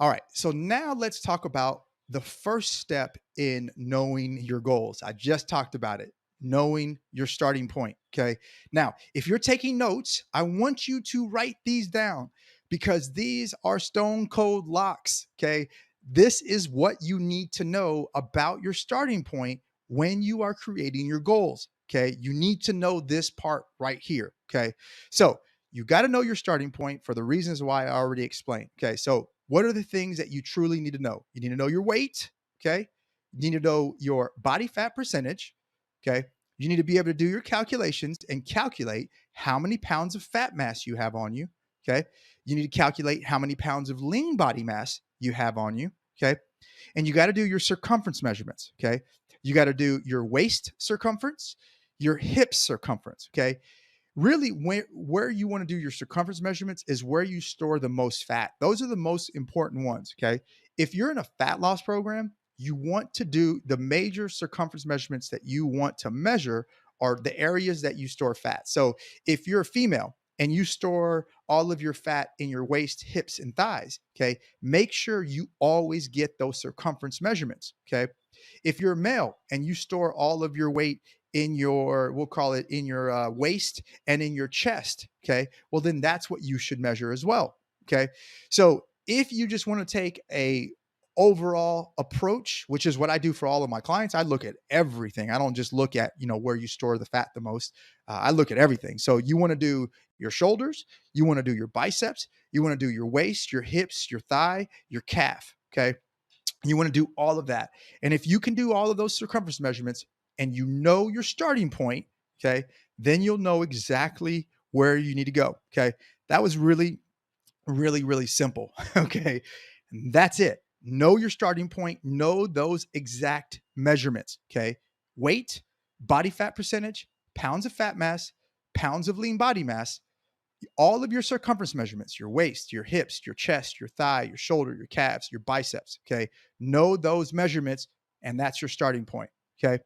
All right. So now let's talk about the first step in knowing your goals. I just talked about it, knowing your starting point. Okay. Now, if you're taking notes, I want you to write these down because these are stone cold locks. Okay. This is what you need to know about your starting point when you are creating your goals. Okay. You need to know this part right here. Okay. So, you got to know your starting point for the reasons why I already explained. Okay. So, what are the things that you truly need to know? You need to know your weight. Okay. You need to know your body fat percentage. Okay. You need to be able to do your calculations and calculate how many pounds of fat mass you have on you. Okay. You need to calculate how many pounds of lean body mass you have on you. Okay. And you got to do your circumference measurements. Okay. You got to do your waist circumference, your hip circumference. Okay. Really, where you want to do your circumference measurements is where you store the most fat. Those are the most important ones. Okay. If you're in a fat loss program, you want to do the major circumference measurements that you want to measure are the areas that you store fat. So if you're a female and you store all of your fat in your waist, hips, and thighs, okay, make sure you always get those circumference measurements. Okay. If you're a male and you store all of your weight in your, we'll call it in your waist and in your chest, okay, well, then that's what you should measure as well. Okay. So if you just want to take a overall approach, which is what I do for all of my clients, I look at everything. I don't just look at, where you store the fat the most. I look at everything. So you want to do your shoulders, you want to do your biceps, you want to do your waist, your hips, your thigh, your calf. Okay. You want to do all of that. And if you can do all of those circumference measurements and you know your starting point, okay, then you'll know exactly where you need to go. Okay. That was really, really, really simple. Okay. And that's it. Know your starting point, know those exact measurements. Okay. Weight, body fat percentage, pounds of fat mass, pounds of lean body mass, all of your circumference measurements, your waist, your hips, your chest, your thigh, your shoulder, your calves, your biceps. Okay. Know those measurements, and that's your starting point. Okay.